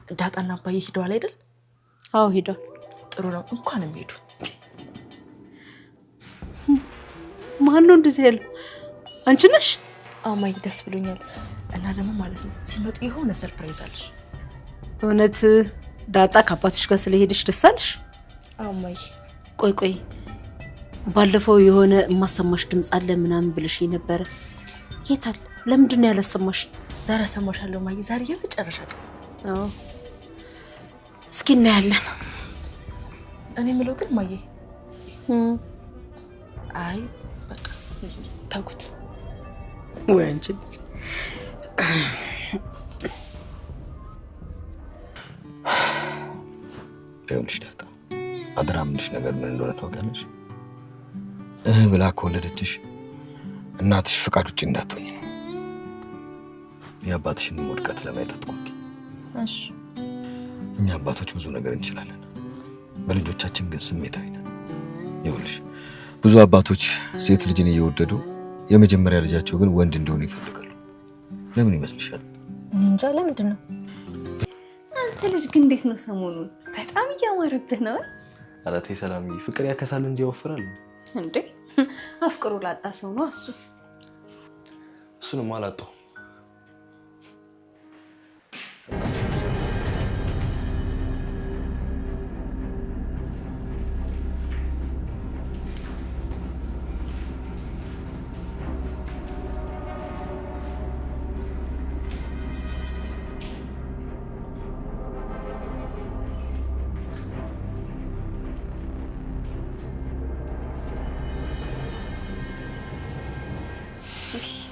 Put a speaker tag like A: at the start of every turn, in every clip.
A: ዳጣና አባዬ ሄደዋል አይደል?
B: አዎ ሄደዋል።
A: ጥሩ ነው። እንኳንም ሄዱ።
B: ማን ነው እንደዚህ ያለው? አንቺ ነሽ?
A: አዎ ማይ፣ ደስ ብሎኛል። እና ደግሞ ማለት ነው ሲመጡ የሆነ ሰርፕራይዝ አለሽ።
B: እውነት ዳጣ ከአባትሽ ጋር ስለሄደሽ ደስ አለሽ?
A: አዎ ማይ።
B: ቆይ ባለፈው የሆነ የማሰማሽ ድምጽ አለ ምናምን ብለሽ ነበር። የታል? ለምንድን ነው ያላሰማሽ?
A: ዛሬ አሰማሻለሁ ማይ። ዛሬ የመጨረሻ ቀን።
B: አዎ እስኪ እናያለን።
A: እኔ የምለው ግን ማይ፣ አይ በቃ ታውቁት
B: ወይ አንቺ
C: ይኸውልሽ ዳጣ፣ አደራ የምልሽ ነገር ምን እንደሆነ ታውቂያለሽ? ብላ ከወለደችሽ እናትሽ ፍቃድ ውጭ እንዳትሆኝ ነው። የአባትሽን ውድቀት ለማየት አትጓጊ።
A: እሺ።
C: እኛ አባቶች ብዙ ነገር እንችላለን፣ በልጆቻችን ግን ስሜታዊ ነን። ይኸውልሽ ብዙ አባቶች ሴት ልጅን እየወደዱ የመጀመሪያ ልጃቸው ግን ወንድ እንዲሆን ይፈልጋሉ። ለምን ይመስልሻል?
A: እኔ እንጃ። ለምንድን ነው?
B: አንተ ልጅ ግን እንዴት ነው ሰሞኑን? በጣም እያማረብህ ነው።
C: ኧረ ተይ ሰላምዬ፣ ፍቅር ያከሳል እንጂ ያወፍራል
B: እንዴ? አፍቅሮ ላጣ ሰው ነው እሱ።
C: እሱንም አላጣው።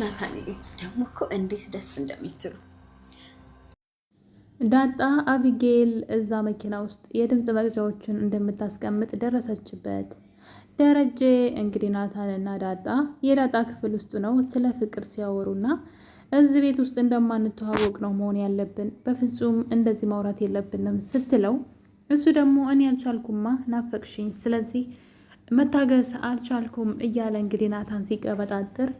B: ናታን ደግሞ እኮ እንዴት ደስ እንደምትሉ።
D: ዳጣ አቢጌል እዛ መኪና ውስጥ የድምጽ መቅጃዎችን እንደምታስቀምጥ ደረሰችበት። ደረጀ እንግዲህ ናታንና ዳጣ የዳጣ ክፍል ውስጥ ነው ስለ ፍቅር ሲያወሩና እዚህ ቤት ውስጥ እንደማንተዋወቅ ነው መሆን ያለብን፣ በፍጹም እንደዚህ ማውራት የለብንም ስትለው እሱ ደግሞ እኔ አልቻልኩማ ናፈቅሽኝ፣ ስለዚህ መታገስ አልቻልኩም እያለ እንግዲህ ናታን ሲቀበጣጥር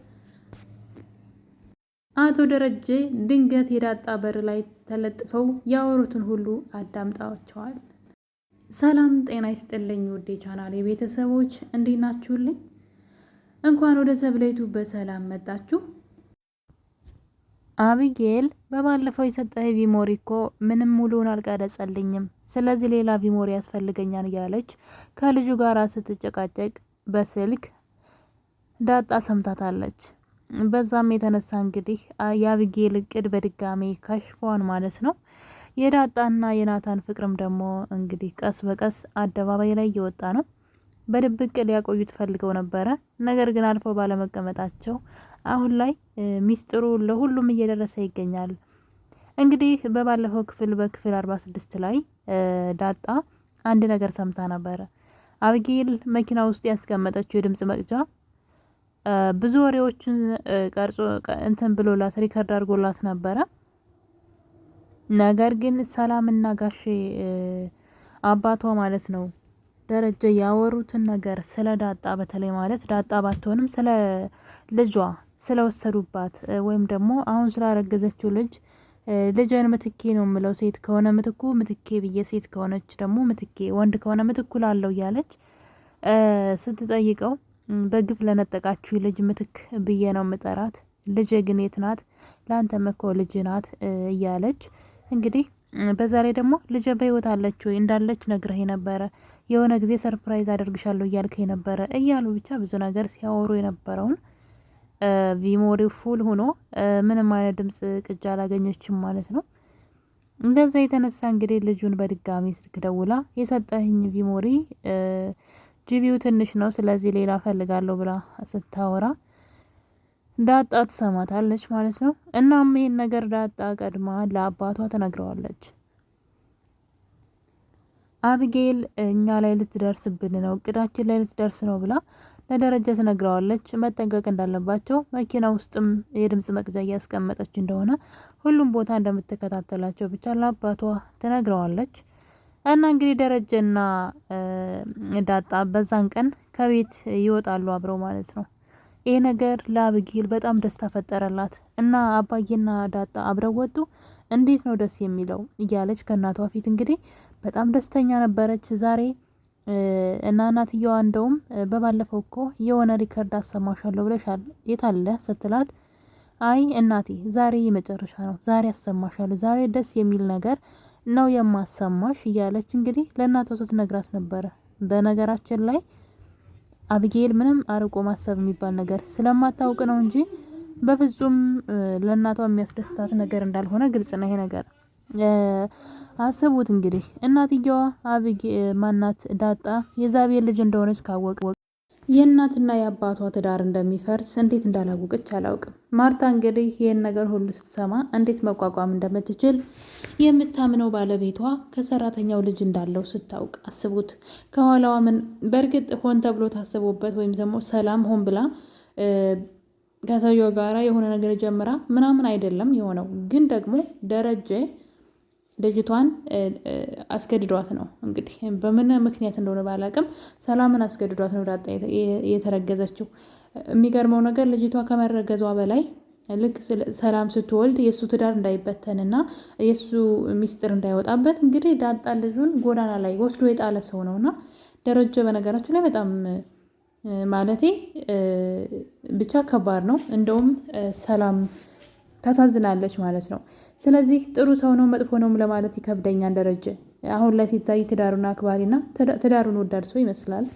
D: አቶ ደረጀ ድንገት የዳጣ በር ላይ ተለጥፈው ያወሩትን ሁሉ አዳምጣቸዋል። ሰላም ጤና ይስጥልኝ ውዴ ቻናል የቤተሰቦች እንዴት ናችሁልኝ? እንኳን ወደ ሰብለይቱ በሰላም መጣችሁ። አቢጌል በባለፈው የሰጠህ ቢሞሪ እኮ ምንም ሙሉውን አልቀረጸልኝም፣ ስለዚህ ሌላ ቢሞሪ ያስፈልገኛል እያለች ከልጁ ጋር ስትጨቃጨቅ በስልክ ዳጣ ሰምታታለች። በዛም የተነሳ እንግዲህ የአቢጌል እቅድ በድጋሚ ከሽፏን ማለት ነው። የዳጣና የናታን ፍቅርም ደግሞ እንግዲህ ቀስ በቀስ አደባባይ ላይ እየወጣ ነው። በድብቅ ሊያቆዩት ፈልገው ነበረ፣ ነገር ግን አልፈው ባለመቀመጣቸው አሁን ላይ ሚስጥሩ ለሁሉም እየደረሰ ይገኛል። እንግዲህ በባለፈው በክፍል 46 ላይ ዳጣ አንድ ነገር ሰምታ ነበረ። አቢጌል መኪና ውስጥ ያስቀመጠችው የድምጽ መቅጃ ብዙ ወሬዎችን ቀርጾ እንትን ብሎላት ሪከርድ አድርጎላት ነበረ። ነገር ግን ሰላምና ጋሼ አባቷ ማለት ነው ደረጀ ያወሩትን ነገር ስለ ዳጣ በተለይ ማለት ዳጣ ባትሆንም ስለ ልጇ ስለወሰዱባት ወይም ደግሞ አሁን ስላረገዘችው ልጅን ምትኬ ነው የምለው፣ ሴት ከሆነ ምትኩ ምትኬ ብዬ፣ ሴት ከሆነች ደግሞ ምትኬ፣ ወንድ ከሆነ ምትኩ ላለው እያለች ስትጠይቀው በግፍ ለነጠቃችሁ ልጅ ምትክ ብዬ ነው ምጠራት፣ ልጅ ግን የት ናት? ለአንተም እኮ ልጅ ናት እያለች እንግዲህ በዛ ላይ ደግሞ ልጅ በህይወት አለች ወይ እንዳለች ነግረህ ነበረ፣ የሆነ ጊዜ ሰርፕራይዝ አደርግሻለሁ እያልከኝ ነበረ እያሉ ብቻ ብዙ ነገር ሲያወሩ የነበረውን ቪሞሪው ፉል ሆኖ ምንም አይነት ድምጽ ቅጅ አላገኘችም ማለት ነው። እንደዛ የተነሳ እንግዲህ ልጁን በድጋሚ ስልክ ደውላ የሰጠህኝ ቪሞሪ ጂቢው ትንሽ ነው፣ ስለዚህ ሌላ ፈልጋለሁ ብላ ስታወራ ዳጣ ትሰማታለች ማለት ነው። እናም ይሄን ነገር ዳጣ ቀድማ ለአባቷ ተነግረዋለች። አቢጌል እኛ ላይ ልትደርስብን ነው፣ እቅዳችን ላይ ልትደርስ ነው ብላ ለደረጃ ትነግረዋለች። መጠንቀቅ እንዳለባቸው መኪና ውስጥም የድምጽ መቅጃ እያስቀመጠች እንደሆነ ሁሉም ቦታ እንደምትከታተላቸው ብቻ ለአባቷ ትነግረዋለች። እና እንግዲህ ደረጀና ዳጣ በዛን ቀን ከቤት ይወጣሉ አብረው ማለት ነው። ይሄ ነገር ለአቢጌል በጣም ደስታ ፈጠረላት እና አባዬና ዳጣ አብረው ወጡ። እንዴት ነው ደስ የሚለው እያለች ከእናቷ ፊት እንግዲህ በጣም ደስተኛ ነበረች ዛሬ። እና እናትየዋ እንደውም በባለፈው እኮ የሆነ ሪከርድ አሰማሻለሁ ብለሻል የታለ ስትላት፣ አይ እናቴ ዛሬ የመጨረሻ ነው፣ ዛሬ አሰማሻለሁ፣ ዛሬ ደስ የሚል ነገር ነው የማሰማሽ እያለች እንግዲህ ለእናቷ ስትነግራት ነበረ። በነገራችን ላይ አብጌል ምንም አርቆ ማሰብ የሚባል ነገር ስለማታውቅ ነው እንጂ በፍጹም ለእናቷ የሚያስደስታት ነገር እንዳልሆነ ግልጽ ነው ይሄ ነገር። አስቡት እንግዲህ እናትየዋ ማናት ዳጣ የዛቤል ልጅ እንደሆነች ካወቅ የእናትና የአባቷ ትዳር እንደሚፈርስ እንዴት እንዳላወቀች አላውቅም። ማርታ እንግዲህ ይህን ነገር ሁሉ ስትሰማ እንዴት መቋቋም እንደምትችል የምታምነው ባለቤቷ ከሰራተኛው ልጅ እንዳለው ስታውቅ አስቡት። ከኋላዋ ምን በእርግጥ ሆን ተብሎ ታስቦበት ወይም ደግሞ ሰላም ሆን ብላ ከሰውየው ጋራ የሆነ ነገር ጀምራ ምናምን አይደለም የሆነው። ግን ደግሞ ደረጀ ልጅቷን አስገድዷት ነው እንግዲህ በምን ምክንያት እንደሆነ ባላቅም ሰላምን አስገድዷት ነው ዳጣ የተረገዘችው። የሚገርመው ነገር ልጅቷ ከመረገዟ በላይ ልክ ሰላም ስትወልድ የእሱ ትዳር እንዳይበተንና የእሱ ሚስጥር እንዳይወጣበት እንግዲህ ዳጣ ልጁን ጎዳና ላይ ወስዶ የጣለ ሰው ነውና ደረጀ በነገራችሁ ላይ በጣም ማለቴ ብቻ ከባድ ነው። እንደውም ሰላም ታሳዝናለች ማለት ነው። ስለዚህ ጥሩ ሰው ነው መጥፎ ነው ለማለት ይከብደኛል። ደረጀ አሁን ላይ ሲታይ ትዳሩን አክባሪና ትዳሩን ወዳድ ሰው ይመስላል።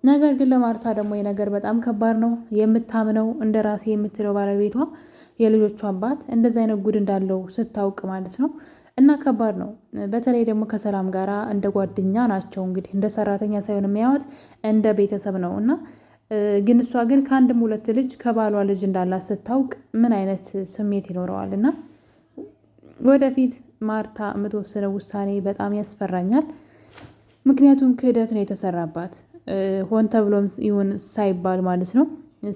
D: ነገር ግን ለማርታ ደግሞ የነገር በጣም ከባድ ነው። የምታምነው እንደ ራሴ የምትለው ባለቤቷ የልጆቿ አባት እንደዚህ አይነት ጉድ እንዳለው ስታውቅ ማለት ነው። እና ከባድ ነው። በተለይ ደግሞ ከሰላም ጋራ እንደ ጓደኛ ናቸው እንግዲህ እንደ ሰራተኛ ሳይሆን የሚያዩት እንደ ቤተሰብ ነው። እና ግን እሷ ግን ከአንድም ሁለት ልጅ ከባሏ ልጅ እንዳላት ስታውቅ ምን አይነት ስሜት ይኖረዋል? እና ወደፊት ማርታ የምትወስነው ውሳኔ በጣም ያስፈራኛል። ምክንያቱም ክህደት ነው የተሰራባት ሆን ተብሎም ይሁን ሳይባል ማለት ነው።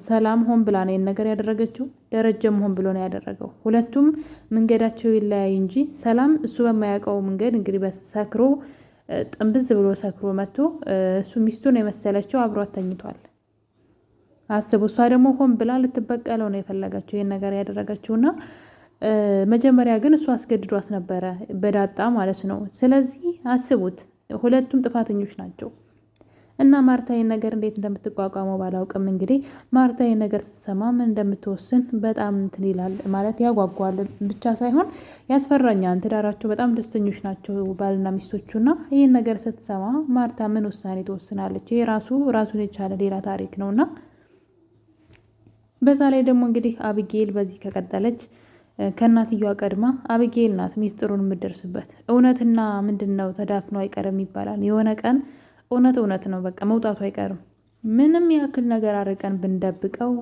D: ሰላም ሆን ብላ ነው ነገር ያደረገችው፣ ደረጀም ሆን ብሎ ነው ያደረገው። ሁለቱም መንገዳቸው ይለያይ እንጂ ሰላም እሱ በማያውቀው መንገድ እንግዲህ በሰክሮ ጥንብዝ ብሎ ሰክሮ መጥቶ እሱ ሚስቱን የመሰለችው አብሯት ተኝቷል። አስቡ። እሷ ደግሞ ሆን ብላ ልትበቀለው ነው የፈለገችው ይህን ነገር ያደረገችውና መጀመሪያ ግን እሱ አስገድዷት ነበረ በዳጣ ማለት ነው። ስለዚህ አስቡት፣ ሁለቱም ጥፋተኞች ናቸው። እና ማርታ ይህን ነገር እንዴት እንደምትቋቋመው ባላውቅም እንግዲህ ማርታ ይህን ነገር ስትሰማ ምን እንደምትወስን በጣም እንትን ይላል ማለት ያጓጓል ብቻ ሳይሆን ያስፈራኛል። ትዳራቸው በጣም ደስተኞች ናቸው ባልና ሚስቶቹና ይህን ነገር ስትሰማ ማርታ ምን ውሳኔ ትወስናለች? ይሄ ራሱን የቻለ ሌላ ታሪክ ነውና በዛ ላይ ደግሞ እንግዲህ አብጌል በዚህ ከቀጠለች ከእናትየዋ ቀድማ አብጌል ናት ሚስጥሩን የምትደርስበት። እውነትና ምንድን ነው ተዳፍኖ አይቀርም ይባላል። የሆነ ቀን እውነት ነው በቃ መውጣቱ አይቀርም። ምንም ያክል ነገር አርቀን ብንደብቀው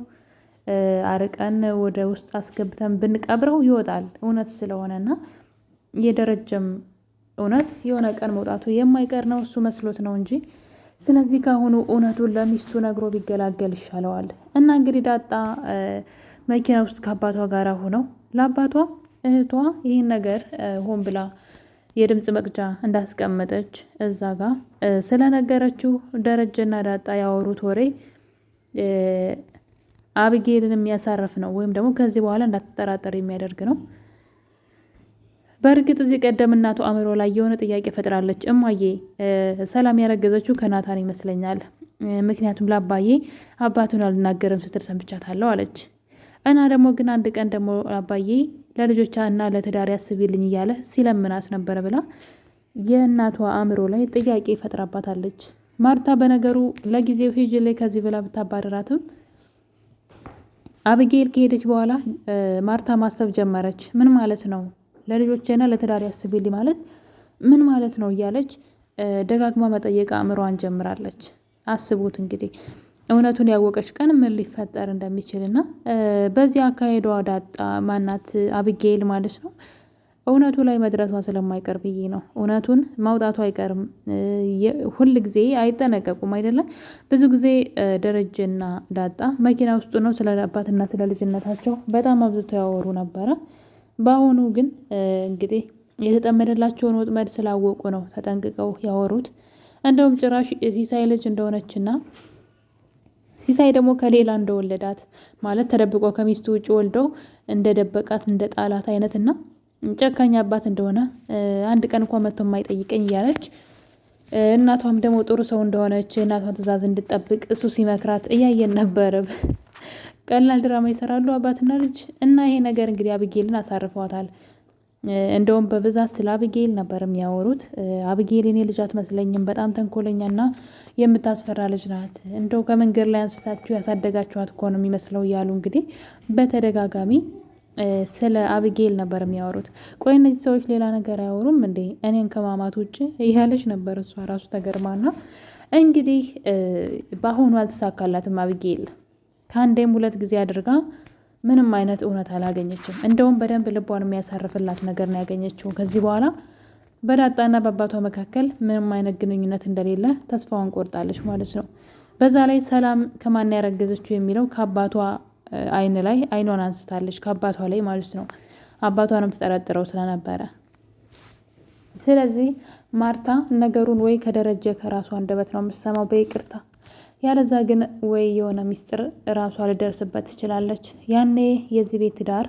D: አርቀን ወደ ውስጥ አስገብተን ብንቀብረው ይወጣል እውነት ስለሆነና የደረጀም እውነት የሆነ ቀን መውጣቱ የማይቀር ነው። እሱ መስሎት ነው እንጂ ስለዚህ ካሁኑ እውነቱን ለሚስቱ ነግሮ ቢገላገል ይሻለዋል። እና እንግዲህ ዳጣ መኪና ውስጥ ከአባቷ ጋር ሆነው ለአባቷ እህቷ ይህን ነገር ሆን ብላ የድምፅ መቅጃ እንዳስቀመጠች እዛ ጋር ስለነገረችው ደረጀና ዳጣ ያወሩት ወሬ አብጌልን የሚያሳርፍ ነው፣ ወይም ደግሞ ከዚህ በኋላ እንዳትጠራጠር የሚያደርግ ነው። በእርግጥ እዚህ ቀደም እናቱ አእምሮ ላይ የሆነ ጥያቄ ፈጥራለች። እማዬ ሰላም ያረገዘችው ከናታን ይመስለኛል፣ ምክንያቱም ለአባዬ አባቱን አልናገርም ስትል ሰምቻታለሁ አለች። እና ደግሞ ግን አንድ ቀን ደግሞ አባዬ ለልጆቿ እና ለትዳር ያስብልኝ እያለ ሲለምናት ነበረ ብላ የእናቷ አእምሮ ላይ ጥያቄ ፈጥራባታለች። ማርታ በነገሩ ለጊዜው ሂጅ ላይ ከዚህ ብላ ብታባረራትም አብጌል ከሄደች በኋላ ማርታ ማሰብ ጀመረች። ምን ማለት ነው ለልጆቼና ለትዳር ያስብልኝ ማለት ምን ማለት ነው እያለች ደጋግማ መጠየቅ አእምሮዋን ጀምራለች። አስቡት እንግዲህ እውነቱን ያወቀች ቀን ምን ሊፈጠር እንደሚችልና በዚህ አካሄዷ ዳጣ ማናት አብጌል ማለት ነው እውነቱ ላይ መድረሷ ስለማይቀር ብዬ ነው። እውነቱን ማውጣቱ አይቀርም። ሁል ጊዜ አይጠነቀቁም አይደለም። ብዙ ጊዜ ደረጀና ዳጣ መኪና ውስጡ ነው ስለ አባትና ስለ ልጅነታቸው በጣም አብዝቶ ያወሩ ነበረ። በአሁኑ ግን እንግዲህ የተጠመደላቸውን ወጥመድ ስላወቁ ነው ተጠንቅቀው ያወሩት። እንደውም ጭራሽ ሲሳይ ልጅ እንደሆነችና ሲሳይ ደግሞ ከሌላ እንደወለዳት ማለት ተደብቆ ከሚስቱ ውጭ ወልዶ እንደደበቃት እንደ ጣላት አይነትና ጨካኝ አባት እንደሆነ አንድ ቀን እንኳን መጥቶ የማይጠይቀኝ እያለች እናቷም ደግሞ ጥሩ ሰው እንደሆነች እናቷን ትዕዛዝ እንድጠብቅ እሱ ሲመክራት እያየን ነበር። ቀላል ድራማ ይሰራሉ አባትና ልጅ እና ይሄ ነገር እንግዲህ አብጌልን አሳርፈዋታል። እንደውም በብዛት ስለ አብጌል ነበር የሚያወሩት። አብጌል የኔ ልጅ አትመስለኝም፣ በጣም ተንኮለኛና የምታስፈራ ልጅ ናት፣ እንደው ከመንገድ ላይ አንስታችሁ ያሳደጋችኋት እኮ ነው የሚመስለው እያሉ እንግዲህ በተደጋጋሚ ስለ አብጌል ነበር የሚያወሩት። ቆይ እነዚህ ሰዎች ሌላ ነገር አያወሩም እንዴ እኔን ከማማት ውጭ እያለች ነበር እሷ ራሱ ተገርማና። እንግዲህ በአሁኑ አልተሳካላትም አብጌል ከአንዴም 2 ጊዜ አድርጋ ምንም አይነት እውነት አላገኘችም። እንደውም በደንብ ልቧን የሚያሳርፍላት ነገር ነው ያገኘችው። ከዚህ በኋላ በዳጣና በአባቷ መካከል ምንም አይነት ግንኙነት እንደሌለ ተስፋዋን ቆርጣለች ማለት ነው። በዛ ላይ ሰላም ከማን ያረገዘችው የሚለው ከአባቷ አይን ላይ አይኗን አንስታለች፣ ከአባቷ ላይ ማለት ነው። አባቷንም ተጠረጥረው ስለነበረ ስለዚህ ማርታ ነገሩን ወይ ከደረጀ ከራሷ አንደበት ነው የምትሰማው በይቅርታ፣ ያለዛ ግን ወይ የሆነ ሚስጥር ራሷ ልደርስበት ትችላለች። ያኔ የዚህ ቤት ዳር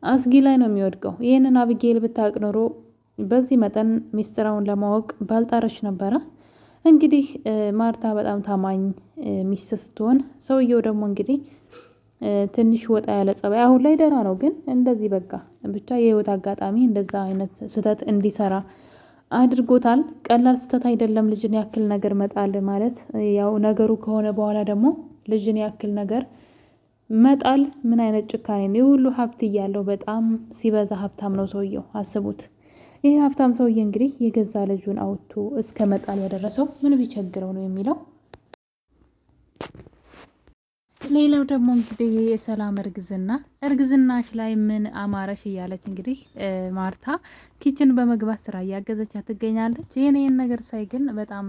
D: አስጊ ላይ ነው የሚወድቀው። ይህንን አብጌል ብታውቅ ኖሮ በዚህ መጠን ሚስጥራውን ለማወቅ ባልጣረች ነበረ። እንግዲህ ማርታ በጣም ታማኝ ሚስት ስትሆን፣ ሰውየው ደግሞ እንግዲህ ትንሽ ወጣ ያለ ጸባይ፣ አሁን ላይ ደህና ነው፣ ግን እንደዚህ በቃ ብቻ የህይወት አጋጣሚ እንደዛ አይነት ስህተት እንዲሰራ አድርጎታል። ቀላል ስህተት አይደለም ልጅን ያክል ነገር መጣል ማለት። ያው ነገሩ ከሆነ በኋላ ደግሞ ልጅን ያክል ነገር መጣል ምን አይነት ጭካኔ ነው! የሁሉ ሀብት እያለው በጣም ሲበዛ ሀብታም ነው ሰውየው፣ አስቡት። ይህ ሀብታም ሰውዬ እንግዲህ የገዛ ልጁን አውጥቶ እስከ መጣል ያደረሰው ምን ቢቸግረው ነው የሚለው። ሌላው ደግሞ እንግዲህ የሰላም እርግዝናሽ ላይ ምን አማረሽ እያለች እንግዲህ ማርታ ኪችን በመግባት ስራ እያገዘቻት ትገኛለች። ይህን ነገር ሳይ ግን በጣም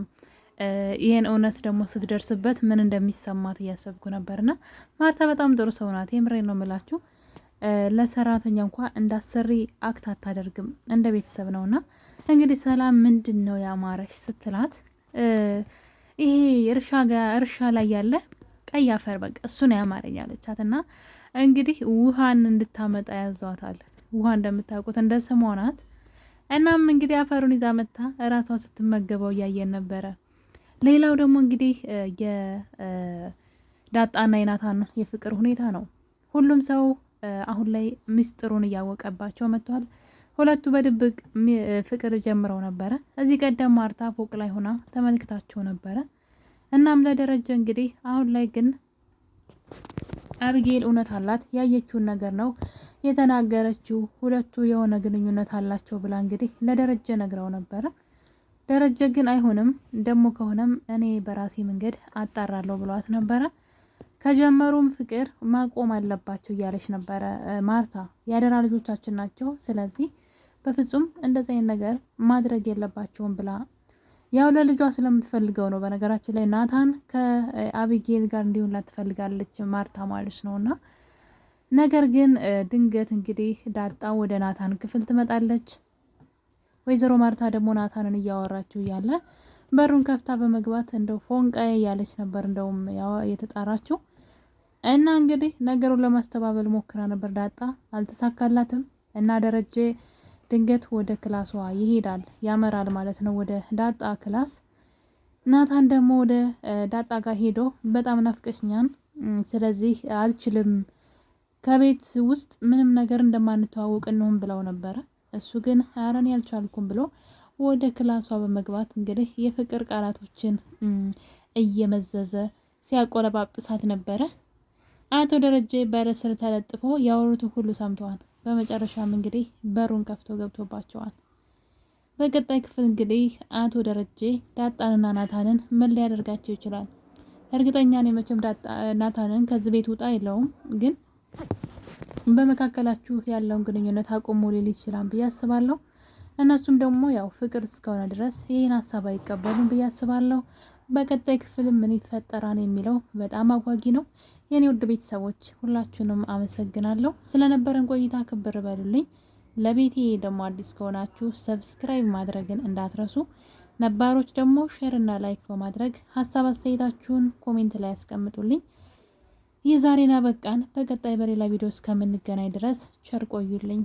D: ይህን እውነት ደግሞ ስትደርስበት ምን እንደሚሰማት እያሰብኩ ነበርና ማርታ በጣም ጥሩ ሰው ናት። የምሬን ነው የምላችሁ። ለሰራተኛ እንኳ እንዳሰሪ አክት አታደርግም፣ እንደ ቤተሰብ ነውና እንግዲህ ሰላም ምንድን ነው ያማረሽ ስትላት ይሄ እርሻ ላይ ያለ ቀይ አፈር በቃ እሱ ነው ያማረኝ አለቻት። እና እንግዲህ ውሃን እንድታመጣ ያዟታል። ውሃ እንደምታውቁት እንደ ስሟ ናት። እናም እንግዲህ አፈሩን ይዛ መታ እራሷ ስትመገበው እያየን ነበረ። ሌላው ደግሞ እንግዲህ የዳጣና የናታን የፍቅር ሁኔታ ነው። ሁሉም ሰው አሁን ላይ ምስጢሩን እያወቀባቸው መጥተዋል። ሁለቱ በድብቅ ፍቅር ጀምረው ነበረ። እዚህ ቀደም ማርታ ፎቅ ላይ ሆና ተመልክታቸው ነበረ። እናም ለደረጀ እንግዲህ አሁን ላይ ግን አብጌል እውነት አላት፣ ያየችውን ነገር ነው የተናገረችው። ሁለቱ የሆነ ግንኙነት አላቸው ብላ እንግዲህ ለደረጀ ነግረው ነበረ። ደረጀ ግን አይሆንም ደግሞ ከሆነም እኔ በራሴ መንገድ አጣራለሁ ብሏት ነበረ። ከጀመሩም ፍቅር ማቆም አለባቸው እያለች ነበረ ማርታ። ያደራ ልጆቻችን ናቸው፣ ስለዚህ በፍጹም እንደዚህ አይነት ነገር ማድረግ የለባቸውም ብላ ያው ለልጇ ስለምትፈልገው ነው። በነገራችን ላይ ናታን ከአቢጌል ጋር እንዲሆንላት ትፈልጋለች ማርታ ማለት ነውና፣ ነገር ግን ድንገት እንግዲህ ዳጣ ወደ ናታን ክፍል ትመጣለች። ወይዘሮ ማርታ ደግሞ ናታንን እያወራችው እያለ በሩን ከፍታ በመግባት እንደው ፎንቃዬ እያለች ነበር እንደውም የተጣራችው። እና እንግዲህ ነገሩን ለማስተባበል ሞክራ ነበር ዳጣ፣ አልተሳካላትም። እና ደረጀ ድንገት ወደ ክላሷ ይሄዳል፣ ያመራል ማለት ነው ወደ ዳጣ ክላስ። ናታን ደግሞ ወደ ዳጣ ጋር ሄዶ በጣም ናፍቀሽኛል፣ ስለዚህ አልችልም፣ ከቤት ውስጥ ምንም ነገር እንደማንተዋወቅ እንሆን ብለው ነበረ። እሱ ግን ኧረ እኔ አልቻልኩም ብሎ ወደ ክላሷ በመግባት እንግዲህ የፍቅር ቃላቶችን እየመዘዘ ሲያቆለባብሳት ነበረ። አቶ ደረጀ በር ስር ተለጥፎ ያወሩትን ሁሉ ሰምተዋል። በመጨረሻም እንግዲህ በሩን ከፍቶ ገብቶባቸዋል። በቀጣይ ክፍል እንግዲህ አቶ ደረጀ ዳጣንና ናታንን ምን ሊያደርጋቸው ይችላል? እርግጠኛ ነኝ መቼም ናታንን ከዚህ ቤት ውጣ የለውም፣ ግን በመካከላችሁ ያለውን ግንኙነት አቁሙ ሊል ይችላል ብዬ አስባለሁ። እነሱም ደግሞ ያው ፍቅር እስከሆነ ድረስ ይህን ሀሳብ አይቀበሉም ብዬ አስባለሁ። በቀጣይ ክፍል ምን ይፈጠራል የሚለው በጣም አጓጊ ነው። የኔ ውድ ቤተሰቦች ሁላችሁንም አመሰግናለሁ ስለነበረን ቆይታ፣ ክብር በሉልኝ። ለቤቴ ደግሞ አዲስ ከሆናችሁ ሰብስክራይብ ማድረግን እንዳትረሱ። ነባሮች ደግሞ ሼር እና ላይክ በማድረግ ሀሳብ አስተያየታችሁን ኮሜንት ላይ ያስቀምጡልኝ። የዛሬን አበቃን። በቀጣይ በሌላ ቪዲዮ እስከምንገናኝ ድረስ ቸር ቆዩልኝ።